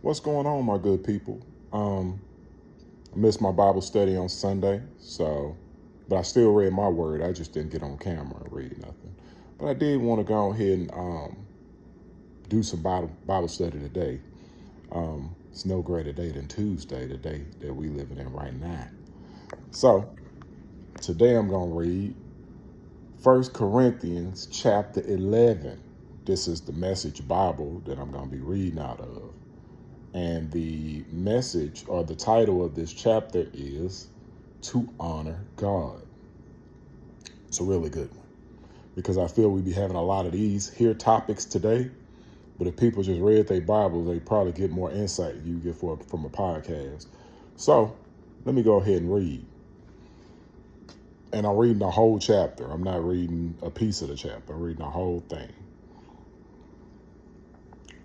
What's going on, my good people? I missed my Bible study on Sunday, but I still read my word. I just didn't get on camera and read nothing. But I did want to go ahead and do some Bible study today. It's no greater day than Tuesday, the day that we living in right now. So today I'm going to read 1 Corinthians chapter 11. This is the Message Bible that I'm going to be reading out of. And the message or the title of this chapter is To Honor God. It's a really good one because I feel we be having a lot of these here topics today. But if people just read their Bibles, they probably get more insight you get from a podcast. So let me go ahead and read. And I'm reading the whole chapter. I'm not reading a piece of the chapter. I'm reading the whole thing.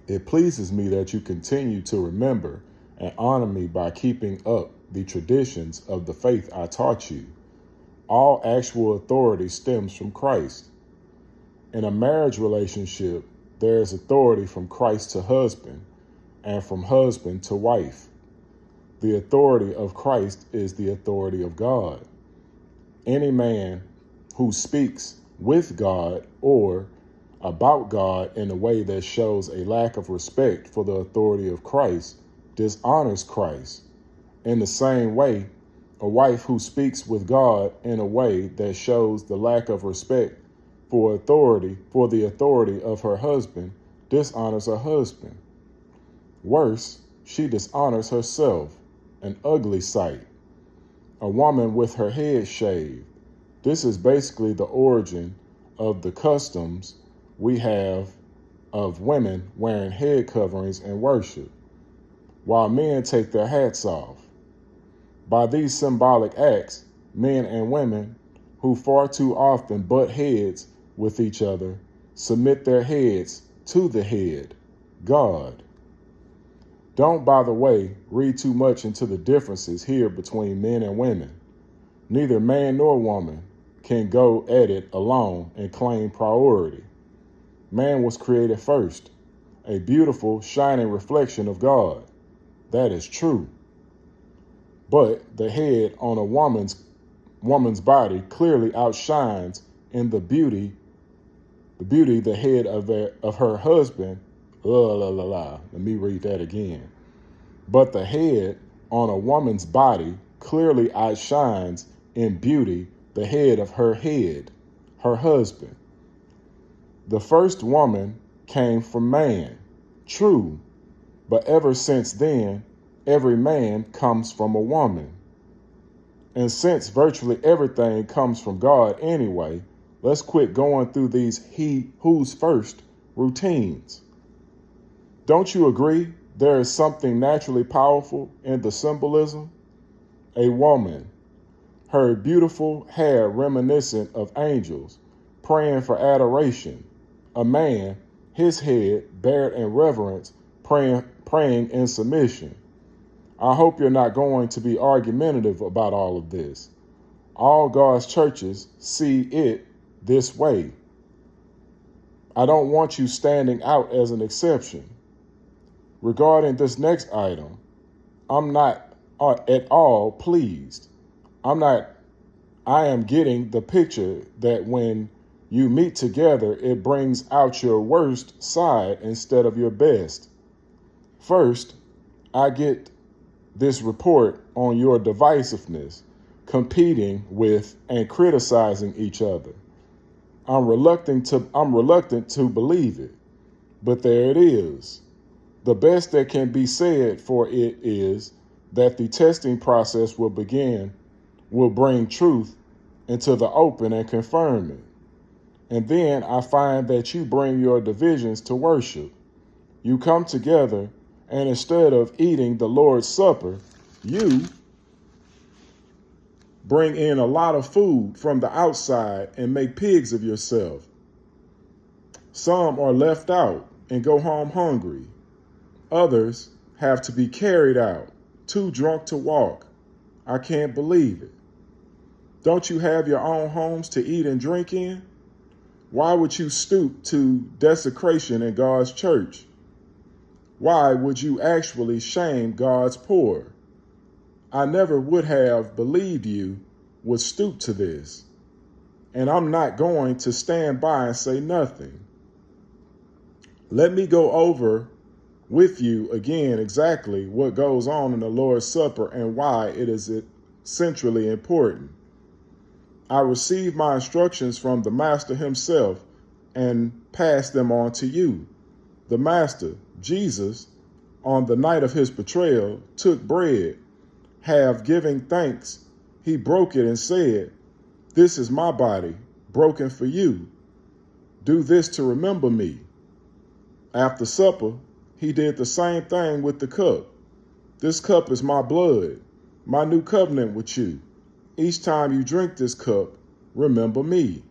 It pleases me that you continue to remember and honor me by keeping up the traditions of the faith I taught you. All actual authority stems from Christ. In a marriage relationship, there is authority from Christ to husband and from husband to wife. The authority of Christ is the authority of God. Any man who speaks with God or about God in a way that shows a lack of respect for the authority of Christ dishonors Christ. In the same way, a wife who speaks with God in a way that shows the lack of respect for the authority of her husband dishonors her husband. Worse, she dishonors herself, an ugly sight. A woman with her head shaved. This is basically the origin of the customs we have of women wearing head coverings in worship, while men take their hats off. By these symbolic acts, men and women who far too often butt heads with each other submit their heads to the head, God. Don't, by the way, read too much into the differences here between men and women. Neither man nor woman can go at it alone and claim priority. Man was created first, a beautiful, shining reflection of God. That is true. But the head on a woman's body clearly outshines in the beauty the head of her husband. Let me read that again. But the head on a woman's body clearly outshines in beauty the head, her husband. The first woman came from man, true, but ever since then, every man comes from a woman. And since virtually everything comes from God anyway, let's quit going through these who's first routines. Don't you agree there is something naturally powerful in the symbolism? A woman, her beautiful hair reminiscent of angels, praying for adoration. A man, his head bared in reverence, praying in submission. I hope you're not going to be argumentative about all of this. All God's churches see it this way. I don't want you standing out as an exception. Regarding this next item, I'm not at all pleased. I am getting the picture that when you meet together, it brings out your worst side instead of your best. First, I get this report on your divisiveness, competing with and criticizing each other. I'm reluctant to believe it, but there it is. The best that can be said for it is that the testing process will bring truth into the open and confirm it. And then I find that you bring your divisions to worship. You come together, and instead of eating the Lord's Supper, you bring in a lot of food from the outside and make pigs of yourself. Some are left out and go home hungry. Others have to be carried out, too drunk to walk. I can't believe it. Don't you have your own homes to eat and drink in? Why would you stoop to desecration in God's church? why would you actually shame God's poor? I never would have believed you would stoop to this, and I'm not going to stand by and say nothing. Let me go over with you again exactly what goes on in the Lord's Supper and why it is centrally important. I received my instructions from the Master himself and passed them on to you. The Master, Jesus, on the night of his betrayal, took bread. Have giving thanks, he broke it and said, "This is my body, broken for you. Do this to remember me." After supper, he did the same thing with the cup. "This cup is my blood, my new covenant with you. Each time you drink this cup, remember me."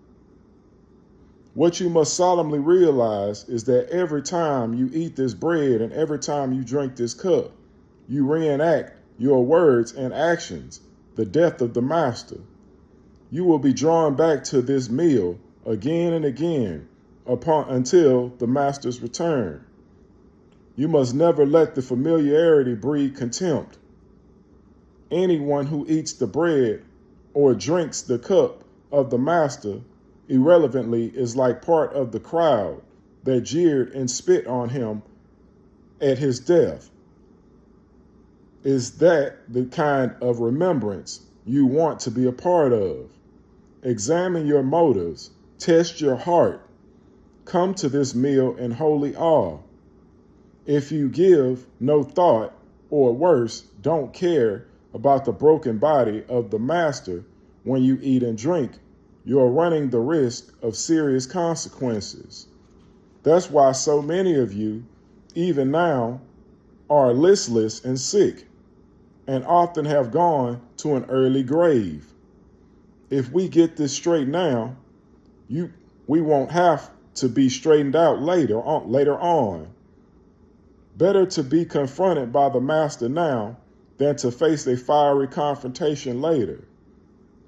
What you must solemnly realize is that every time you eat this bread and every time you drink this cup, you reenact your words and actions, the death of the Master. You will be drawn back to this meal again and again until the Master's return. You must never let the familiarity breed contempt. Anyone who eats the bread or drinks the cup of the Master irrelevantly is like part of the crowd that jeered and spit on him at his death. Is that the kind of remembrance you want to be a part of? Examine your motives, test your heart. Come to this meal in holy awe. If you give no thought, or worse, don't care about the broken body of the Master when you eat and drink, you're running the risk of serious consequences. That's why so many of you, even now, are listless and sick, and often have gone to an early grave. If we get this straight now, we won't have to be straightened out later on. Better to be confronted by the Master now than to face a fiery confrontation later.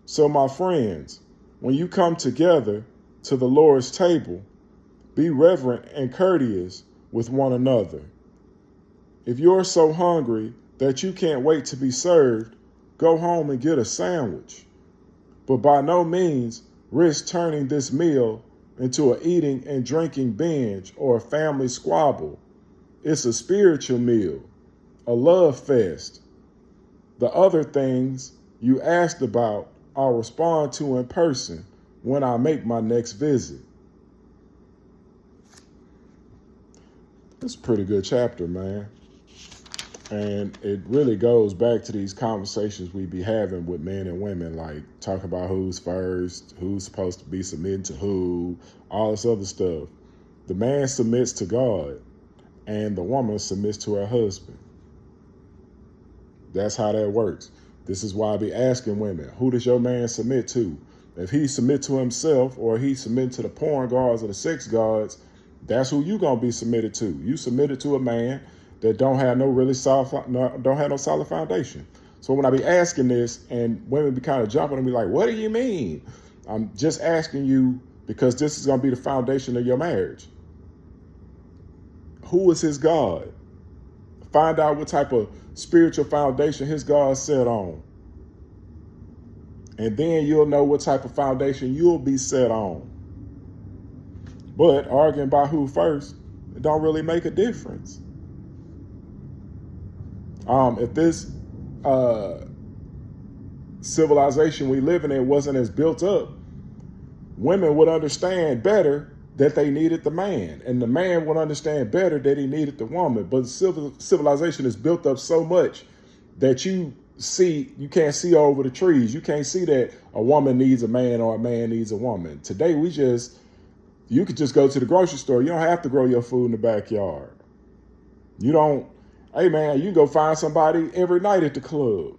So my friends, when you come together to the Lord's table, be reverent and courteous with one another. If you're so hungry that you can't wait to be served, go home and get a sandwich. But by no means risk turning this meal into an eating and drinking binge or a family squabble. It's a spiritual meal, a love fest. The other things you asked about, I'll respond to in person when I make my next visit. It's a pretty good chapter, man. And it really goes back to these conversations we be having with men and women, like talk about who's first, who's supposed to be submitting to who, all this other stuff. The man submits to God and the woman submits to her husband. That's how that works. This is why I be asking women, who does your man submit to? If he submit to himself or he submit to the porn gods or the sex gods, that's who you gonna be submitted to. You submitted to a man that don't have no solid foundation. So when I be asking this and women be kind of jumping and be like, what do you mean? I'm just asking you because this is going to be the foundation of your marriage. Who is his God? Find out what type of spiritual foundation his God set on. And then you'll know what type of foundation you'll be set on. But arguing about who first, it don't really make a difference. If this civilization we live in wasn't as built up, women would understand better that they needed the man, and the man would understand better that he needed the woman. But civilization is built up so much that you can't see over the trees. You can't see that a woman needs a man or a man needs a woman. Today, you could just go to the grocery store. You don't have to grow your food in the backyard. Hey man, you can go find somebody every night at the club.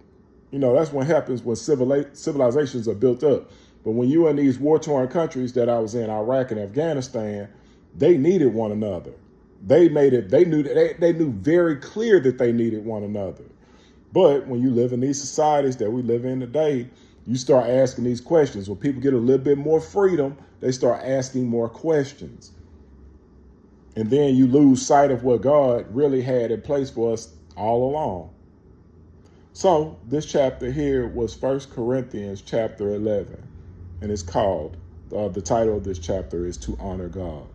That's what happens when civilizations are built up. But when you're in these war-torn countries that I was in, Iraq and Afghanistan, they needed one another. They knew very clear that they needed one another. But when you live in these societies that we live in today, you start asking these questions. When people get a little bit more freedom, they start asking more questions. And then you lose sight of what God really had in place for us all along. So this chapter here was 1 Corinthians chapter 11, and it's called, the title of this chapter is To Honor God.